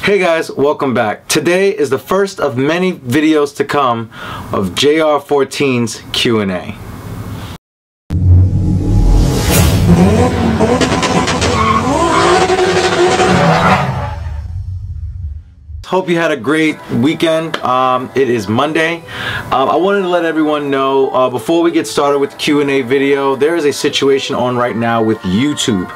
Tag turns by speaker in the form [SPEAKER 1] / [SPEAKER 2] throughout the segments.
[SPEAKER 1] Hey guys, welcome back. Today is the first of many videos to come of JR14's Q&A. Hope you had a great weekend. It is Monday. I wanted to let everyone know before we get started with the Q&A video, there is a situation on right now with YouTube.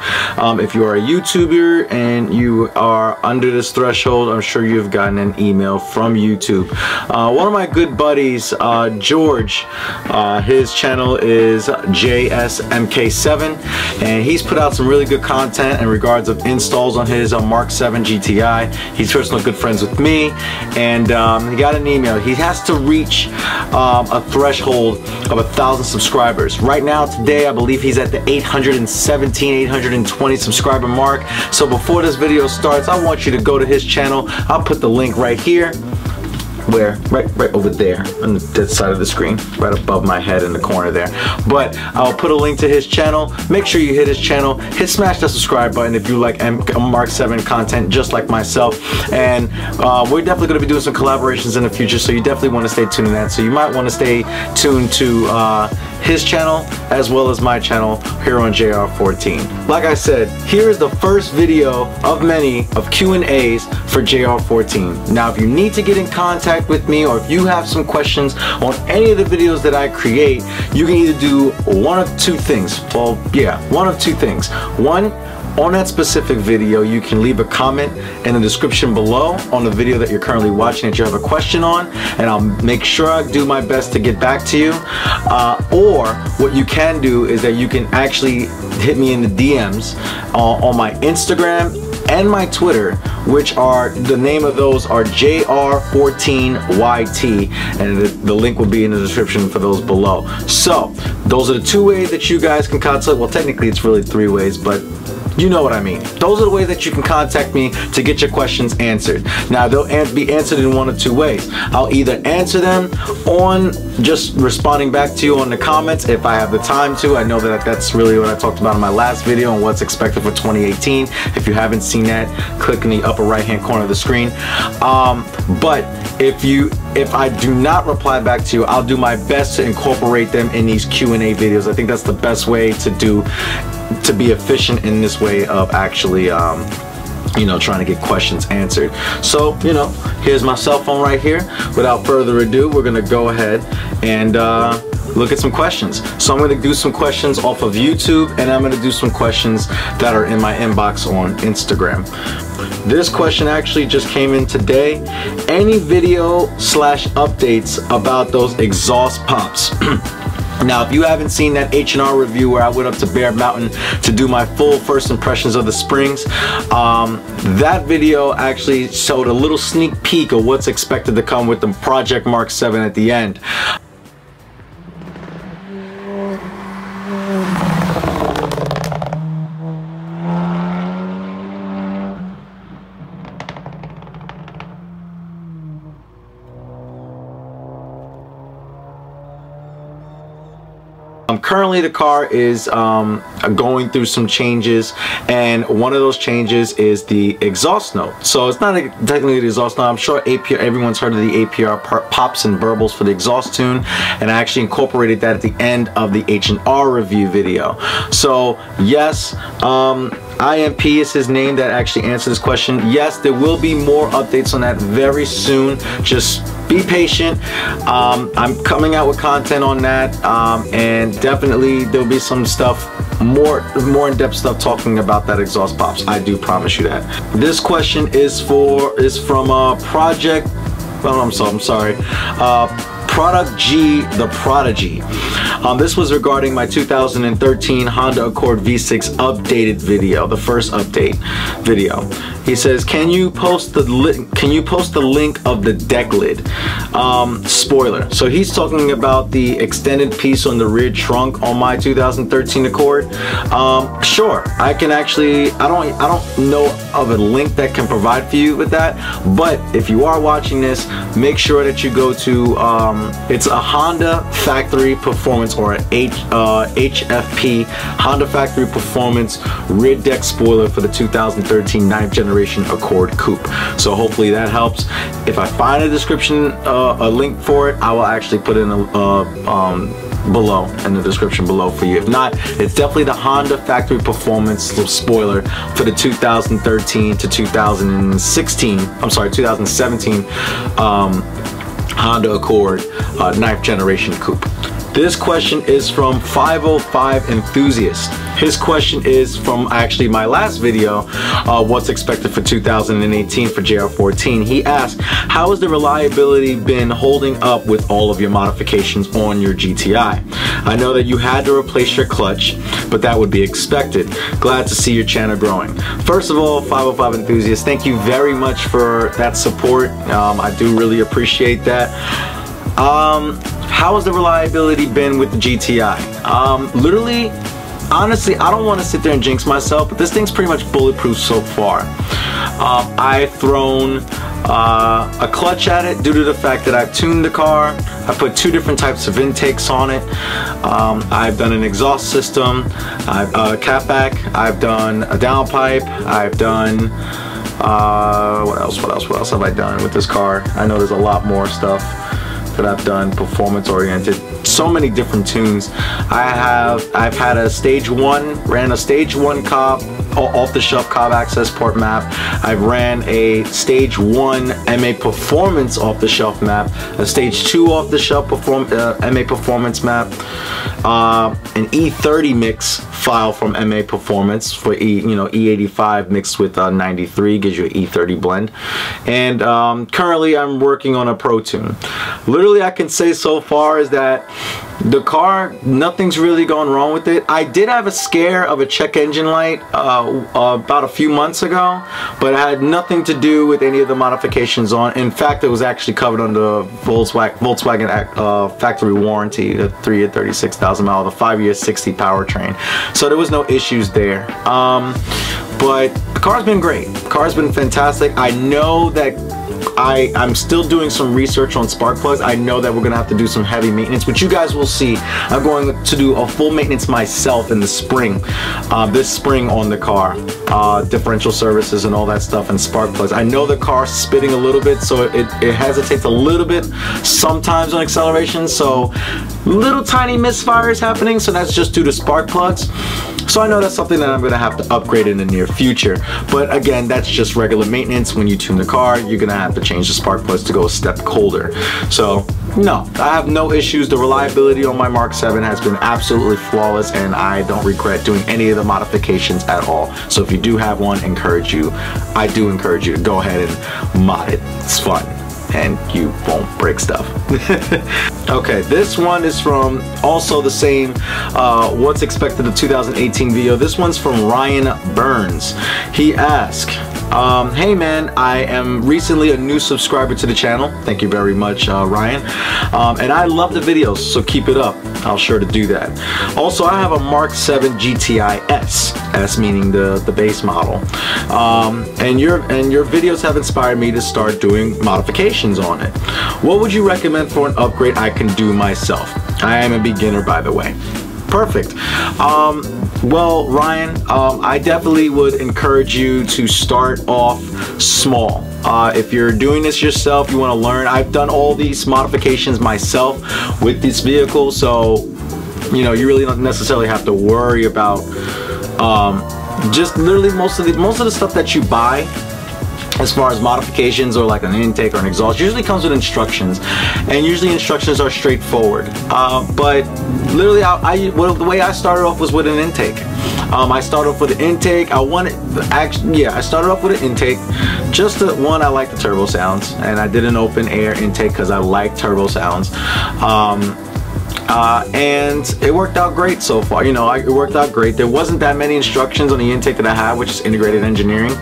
[SPEAKER 1] If you are a YouTuber and you are under this threshold, I'm sure you've gotten an email from YouTube. One of my good buddies, George, his channel is JR14, and he's put out some really good content in regards of installs on his Mark 7 GTI. He's personal good friends with me, and he got an email. He has to reach a threshold of 1,000 subscribers. Right now, today, I believe he's at the 817, 820 subscriber mark. So before this video starts, I want you to go to his channel. I'll put the link right here. Where? Right over there on that side of the screen, right above my head in the corner there. But I'll put a link to his channel. Make sure you hit his channel, smash that subscribe button if you like Mark 7 content just like myself. And we're definitely going to be doing some collaborations in the future, so you definitely want to stay tuned to that. So you might want to stay tuned to his channel as well as my channel here on JR14. Like I said, here is the first video of many of Q&As for JR14. Now, if you need to get in contact with me, or if you have some questions on any of the videos that I create, you can either do one of two things. Well, yeah, one of two things. One, on that specific video, you can leave a comment in the description below on the video that you're currently watching that you have a question on, and I'll make sure I do my best to get back to you. Or what you can do is that you can actually hit me in the DMs on my Instagram and my Twitter, which are, the name of those are JR14YT, and the link will be in the description for those below. So those are the two ways that you guys can contact. Well, technically it's really three ways, but you know what I mean. Those are the ways that you can contact me to get your questions answered. Now, they'll be answered in one of two ways. I'll either answer them on just responding back to you on the comments if I have the time to. I know that that's really what I talked about in my last video on what's expected for 2018. If you haven't seen that, click in the upper right hand corner of the screen. But if I do not reply back to you, I'll do my best to incorporate them in these Q&A videos. I think that's the best way to be efficient in this way of actually you know, trying to get questions answered. So, you know, here's my cell phone right here. Without further ado, we're gonna go ahead and look at some questions. So I'm gonna do some questions off of YouTube, and I'm gonna do some questions that are in my inbox on Instagram. This question actually just came in today. Any video / updates about those exhaust pops? Now, if you haven't seen that H&R review where I went up to Bear Mountain to do my full first impressions of the springs, that video actually showed a little sneak peek of what's expected to come with the Project Mark 7 at the end. Currently, the car is going through some changes, and one of those changes is the exhaust note. So it's not technically the exhaust note. I'm sure everyone's heard of the APR pops and burbles for the exhaust tune, and I actually incorporated that at the end of the H&R review video. So yes, IMP is his name that actually answered this question. Yes, there will be more updates on that very soon. Just be patient. I'm coming out with content on that, and definitely there'll be some stuff, more in-depth stuff talking about that exhaust pops. I do promise you that. This question is from Project. Oh, I'm sorry. Product G, the Prodigy. This was regarding my 2013 Honda Accord V6 updated video, the first update video. He says, can you post the link of the deck lid? Spoiler. So he's talking about the extended piece on the rear trunk on my 2013 Accord. Sure, I can actually, I don't know of a link that can provide for you with that, but if you are watching this, make sure that you go to It's a Honda Factory Performance, or an HFP, Honda Factory Performance rear deck spoiler for the 2013 9th generation Accord Coupe. So hopefully that helps. If I find a description, a link for it, I will actually put in below in the description below for you. If not, it's definitely the Honda Factory Performance spoiler for the 2013 to 2017 Honda Accord 9th generation coupe. This question is from 505 Enthusiast. His question is from actually my last video, what's expected for 2018 for JR14. He asked, how has the reliability been holding up with all of your modifications on your GTI? I know that you had to replace your clutch, but that would be expected. Glad to see your channel growing. First of all, 505 Enthusiast, thank you very much for that support. I do really appreciate that. How has the reliability been with the GTI? Literally, honestly, I don't want to sit there and jinx myself, but this thing's pretty much bulletproof so far. I've thrown a clutch at it due to the fact that I've tuned the car. I put 2 different types of intakes on it. I've done an exhaust system, catback, I've done a downpipe, I've done what else have I done with this car? I know there's a lot more stuff that I've done performance oriented, so many different tunes. I've had a stage 1, ran a stage 1 cob, off-the-shelf cob access port map. I've ran a stage 1 MA performance off-the-shelf map, a stage 2 off-the-shelf MA performance map, an E30 mix file from MA Performance for E85 mixed with 93 gives you an E30 blend, and currently I'm working on a Pro Tune. Literally, I can say so far is that the car, nothing's really gone wrong with it. I did have a scare of a check engine light about a few months ago, but it had nothing to do with any of the modifications on. In fact, it was actually covered under Volkswagen factory warranty, the 3-year 36,000 mile, the 5-year 60 powertrain. So there was no issues there. But the car's been great. The car's been fantastic. I know that I'm still doing some research on spark plugs. I know that we're gonna have to do some heavy maintenance, which you guys will see. I'm going to do a full maintenance myself in the spring, this spring on the car, differential services and all that stuff, and spark plugs. I know the car's spitting a little bit, so it hesitates a little bit sometimes on acceleration, so little tiny misfires happening, so that's just due to spark plugs. So I know that's something that I'm going to have to upgrade in the near future. But again, that's just regular maintenance. When you tune the car, you're going to have to change the spark plugs to go a step colder. So no, I have no issues. The reliability on my Mark 7 has been absolutely flawless, and I don't regret doing any of the modifications at all. So if you do have one, I do encourage you to go ahead and mod it. It's fun, and you won't break stuff. Okay, this one is from also the same what's expected of 2018 video. This one's from Ryan Burns. He asked, hey man, I am recently a new subscriber to the channel. Thank you very much, Ryan. And I love the videos, so keep it up. I'll sure to do that. Also, I have a Mark 7 GTI S, S meaning the base model. And your videos have inspired me to start doing modifications on it. What would you recommend for an upgrade I can do myself? I am a beginner, by the way. Perfect. Well, Ryan, I definitely would encourage you to start off small. If you're doing this yourself, you want to learn. I've done all these modifications myself with this vehicle, so you really don't necessarily have to worry about just literally most of the stuff that you buy as far as modifications or like an intake or an exhaust usually comes with instructions, and usually instructions are straightforward. But literally, the way I started off was with an intake. I started off with an intake. I started off with an intake. Just I like the turbo sounds, and I did an open air intake because I like turbo sounds. And it worked out great so far. It worked out great. There wasn't that many instructions on the intake that I have, which is integrated engineering,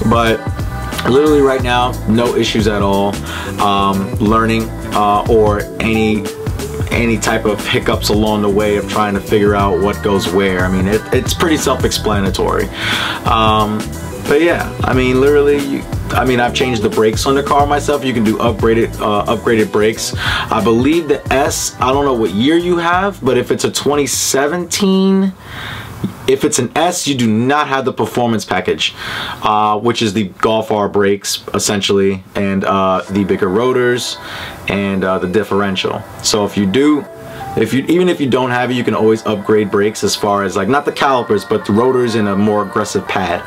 [SPEAKER 1] but literally right now, no issues at all. Learning or any type of hiccups along the way of trying to figure out what goes where. I mean, it's pretty self-explanatory. But yeah, I mean, literally, I mean, I've changed the brakes on the car myself. You can do upgraded brakes. I believe the S, I don't know what year you have, but if it's a 2017, if it's an S, you do not have the performance package, which is the Golf R brakes essentially, and the bigger rotors and the differential. So if you do, even if you don't have it, you can always upgrade brakes as far as like, not the calipers, but the rotors and a more aggressive pad.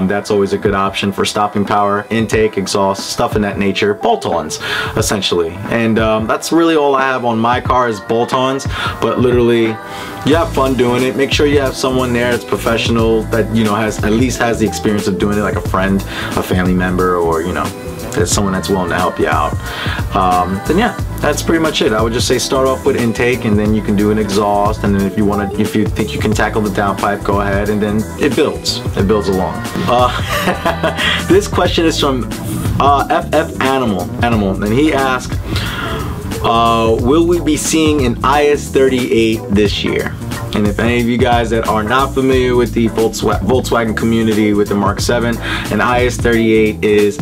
[SPEAKER 1] That's always a good option for stopping power, intake, exhaust, stuff in that nature. Bolt-ons, essentially. And that's really all I have on my car is bolt-ons, but literally, you have fun doing it. Make sure you have someone there that's professional, that, you know, at least has the experience of doing it, like a friend, a family member, or, you know, there's someone that's willing to help you out. Then yeah, that's pretty much it. I would just say start off with intake, and then you can do an exhaust, and then if you think you can tackle the downpipe, go ahead, and then it builds along. This question is from FF Animal, and he asked, will we be seeing an IS38 this year? And if any of you guys that are not familiar with the Volkswagen community with the Mark 7, an IS38 is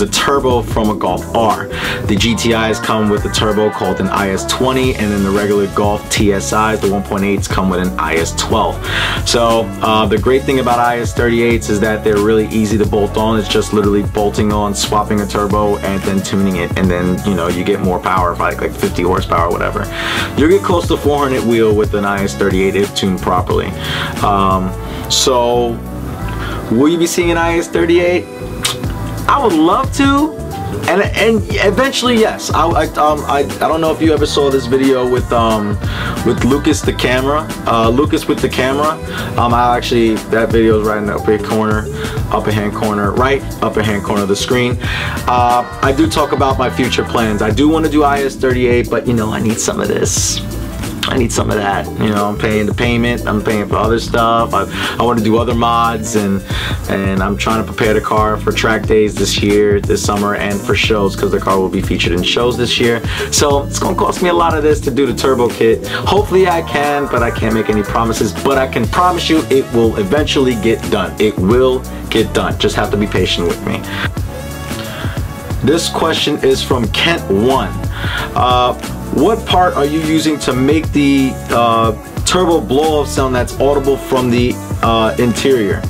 [SPEAKER 1] a turbo from a Golf R. The GTIs come with a turbo called an IS20, and then the regular Golf TSIs, the 1.8s, come with an IS12. So the great thing about IS38s is that they're really easy to bolt on. It's just literally bolting on, swapping a turbo, and then tuning it, and then, you know, you get more power, like 50 horsepower or whatever. You'll get close to 400 wheel with an IS38 if tuned properly. So will you be seeing an IS38? I would love to, and eventually yes. I don't know if you ever saw this video with Lucas the camera, Lucas with the camera. That video is right in the upper hand corner, right upper hand corner of the screen. I do talk about my future plans. I do want to do IS38, but you know, I need some of this. I need some of that. You know, I'm paying the payment, I'm paying for other stuff. I want to do other mods, and I'm trying to prepare the car for track days this summer, and for shows, because the car will be featured in shows this year. So it's gonna cost me a lot of this to do the turbo kit. Hopefully I can, but I can't make any promises. But I can promise you it will eventually get done. It will get done. Just have to be patient with me. This question is from Kent1. What part are you using to make the turbo blow-off sound that's audible from the interior?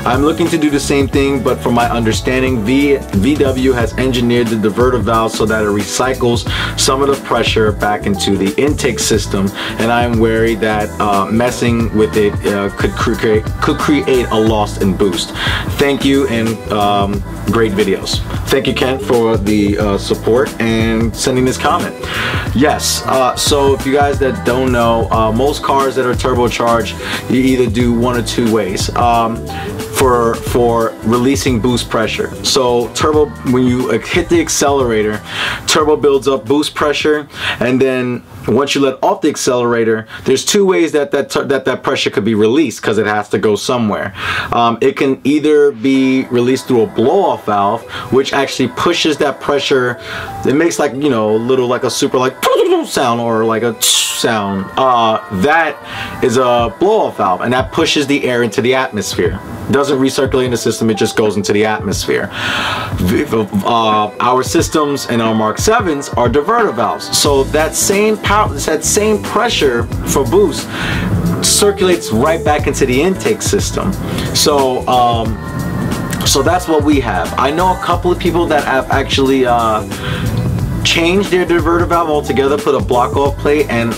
[SPEAKER 1] I'm looking to do the same thing, but from my understanding, VW has engineered the diverter valve so that it recycles some of the pressure back into the intake system, and I'm wary that messing with it could create a loss in boost. Thank you, and great videos. Thank you, Kent, for the support and sending this comment. Yes, so if you guys that don't know, most cars that are turbocharged, you either do one or two ways. For releasing boost pressure. So turbo, when you hit the accelerator, turbo builds up boost pressure, and then once you let off the accelerator, there's two ways that pressure could be released, because it has to go somewhere. It can either be released through a blow-off valve, which actually pushes that pressure. It makes, like, you know, a little, like a super, like, sound, or like a sound. That is a blow-off valve, and that pushes the air into the atmosphere. Doesn't recirculate in the system, it just goes into the atmosphere. Our systems and our Mark 7s are diverter valves, so that same power, that same pressure for boost circulates right back into the intake system. So so that's what we have. I know a couple of people that have actually changed their diverter valve altogether, put a block off plate, and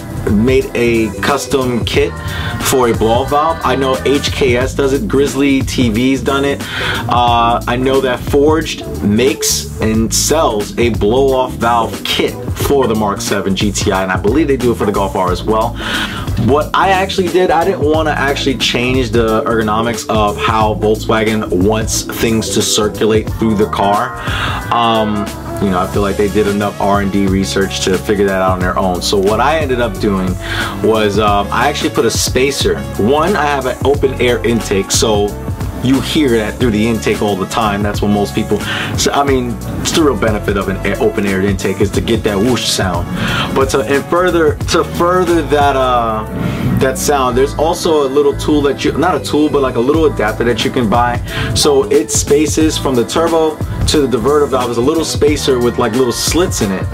[SPEAKER 1] made a custom kit for a blow-off valve. I know HKS does it, Grizzly TV's done it. I know that Forged makes and sells a blow-off valve kit for the Mark 7 GTI, and I believe they do it for the Golf R as well. What I actually did, I didn't want to actually change the ergonomics of how Volkswagen wants things to circulate through the car. You know, I feel like they did enough R&D research to figure that out on their own. So what I ended up doing was I actually put a spacer. One, I have an open air intake, so you hear that through the intake all the time. That's what most people, so I mean, it's the real benefit of an open air intake is to get that whoosh sound. But to further that sound, there's also a little tool that you, not a tool, but like a little adapter that you can buy. So it spaces from the turbo to the diverter valve. There's a little spacer with like little slits in it,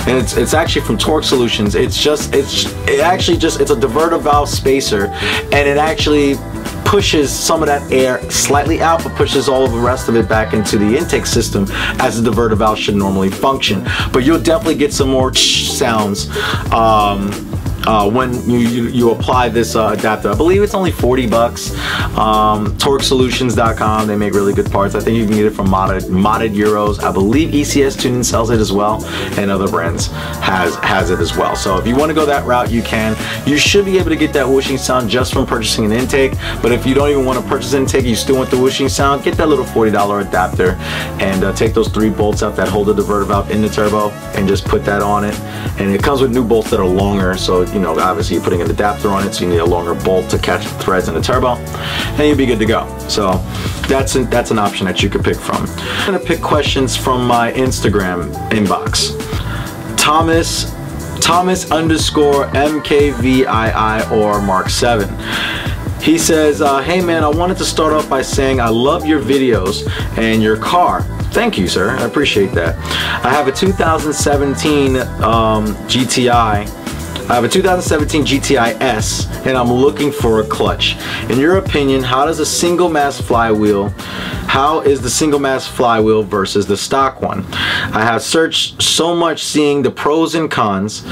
[SPEAKER 1] and it's actually from Torque Solutions. It's a diverter valve spacer, and it actually pushes some of that air slightly out, but pushes all of the rest of it back into the intake system as the diverter valve should normally function. But you'll definitely get some more sounds when you apply this adapter. I believe it's only 40 bucks. TorqueSolutions.com, they make really good parts. I think you can get it from Modded Euros. I believe ECS Tuning sells it as well, and other brands has it as well. So if you want to go that route, you can. You should be able to get that whooshing sound just from purchasing an intake, but if you don't even want to purchase an intake, you still want the whooshing sound, get that little $40 adapter and take those 3 bolts out that hold the diverter valve in the turbo and just put that on it. And it comes with new bolts that are longer, so you know, obviously you're putting an adapter on it, so you need a longer bolt to catch the threads in the turbo, and you'll be good to go. So that's an option that you could pick from. I'm gonna pick questions from my Instagram inbox. Thomas _ MKVII or Mark 7. He says, hey man, I wanted to start off by saying I love your videos and your car. Thank you, sir. I appreciate that. I have a 2017 GTI. I have a 2017 GTI S, and I'm looking for a clutch. In your opinion, how is the single mass flywheel versus the stock one? I have searched so much, seeing the pros and cons,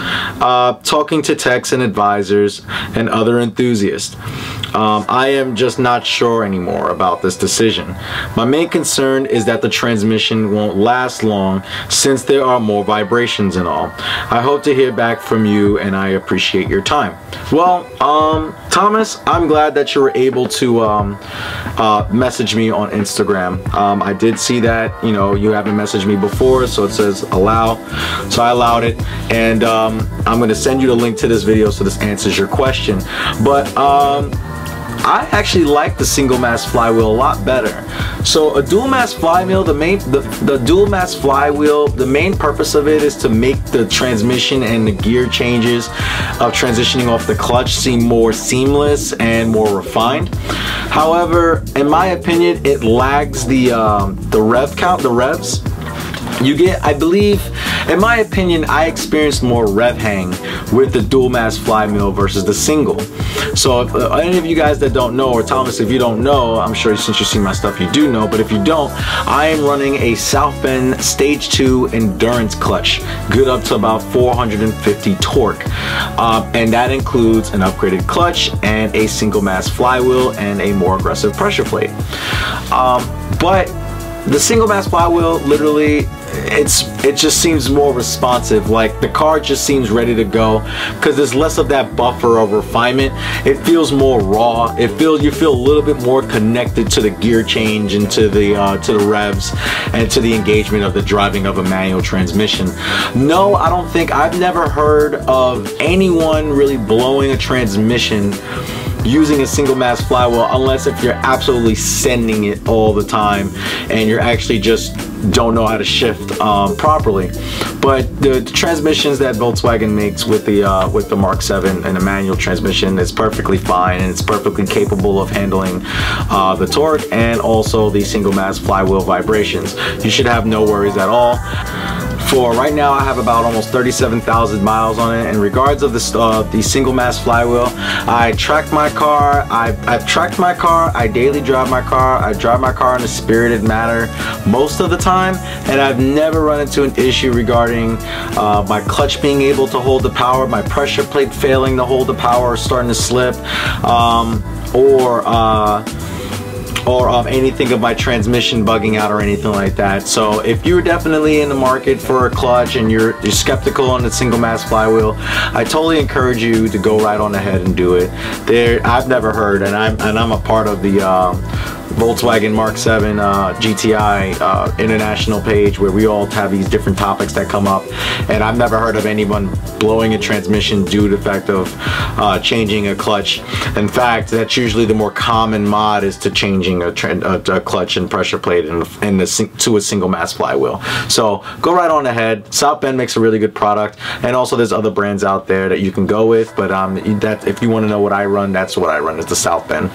[SPEAKER 1] talking to techs and advisors and other enthusiasts. I am just not sure anymore about this decision. My main concern is that the transmission won't last long since there are more vibrations and all. I hope to hear back from you, and I appreciate your time. Well, Thomas, I'm glad that you were able to message me on Instagram. I did see that, you know, you haven't messaged me before, so it says allow, so I allowed it, and I'm going to send you the link to this video so this answers your question. But I actually like the single mass flywheel a lot better. So a dual mass flywheel, the dual mass flywheel, the main purpose of it is to make the transmission and the gear changes of transitioning off the clutch seem more seamless and more refined. However, in my opinion, it lags the rev count, the revs. You get, I believe, in my opinion, I experienced more rev hang with the dual mass flywheel versus the single. So if any of you guys that don't know, or Thomas, if you don't know, I'm sure since you've seen my stuff you do know, but if you don't, I am running a South Bend Stage 2 endurance clutch, good up to about 450 torque, and that includes an upgraded clutch and a single mass flywheel and a more aggressive pressure plate. But the single mass flywheel, literally, it just seems more responsive. Like the car just seems ready to go because there's less of that buffer of refinement. It feels more raw. You feel a little bit more connected to the gear change and to the revs and to the engagement of the driving of a manual transmission. No, I don't think, I've never heard of anyone really blowing a transmission using a single mass flywheel, unless if you're absolutely sending it all the time and you're actually just don't know how to shift properly. But the transmissions that Volkswagen makes with the Mark 7 and a manual transmission is perfectly fine, and it's perfectly capable of handling the torque and also the single mass flywheel vibrations. You should have no worries at all. For right now, I have about almost 37,000 miles on it. In regards of this, the single mass flywheel, I track my car. I've tracked my car. I daily drive my car. I drive my car in a spirited manner most of the time, and I've never run into an issue regarding my clutch being able to hold the power, my pressure plate failing to hold the power or starting to slip, or anything of my transmission bugging out or anything like that. So if you're definitely in the market for a clutch and you're skeptical on the single mass flywheel, I totally encourage you to go right on ahead and do it. I've never heard, and I'm a part of the Volkswagen Mark 7 GTI international page where we all have these different topics that come up, and I've never heard of anyone blowing a transmission due to the fact of changing a clutch. In fact, that's usually the more common mod, is to changing a clutch and pressure plate to a single mass flywheel. So go right on ahead. South Bend makes a really good product, and also there's other brands out there that you can go with, but that if you want to know what I run, that's what I run, is the South Bend.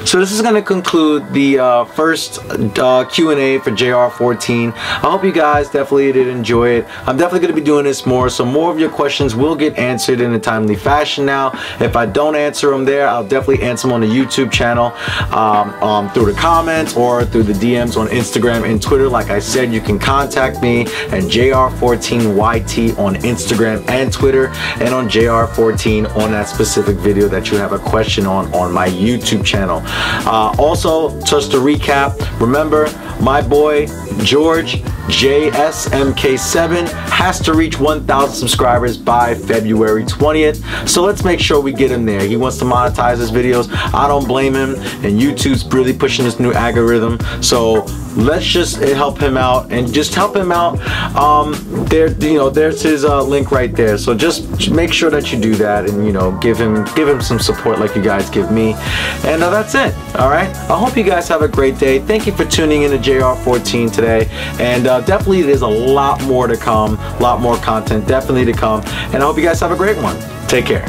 [SPEAKER 1] So this is going to conclude the first Q&A for JR14. I hope you guys definitely did enjoy it. I'm definitely going to be doing this more, so more of your questions will get answered in a timely fashion now. If I don't answer them there, I'll definitely answer them on the YouTube channel through the comments or through the DMs on Instagram and Twitter. Like I said, you can contact me at JR14YT on Instagram and Twitter, and on JR14 on that specific video that you have a question on my YouTube channel. Also, just to recap, remember, my boy George JSMK7 has to reach 1,000 subscribers by February 20th. So let's make sure we get him there. He wants to monetize his videos. I don't blame him, and YouTube's really pushing this new algorithm. So let's just help him out, and just help him out. There's his link right there. So just make sure that you do that, and give him some support like you guys give me. And that's it. All right. I hope you guys have a great day. Thank you for tuning in to JR14 today, and definitely there's a lot more to come, a lot more content definitely to come, and I hope you guys have a great one. Take care.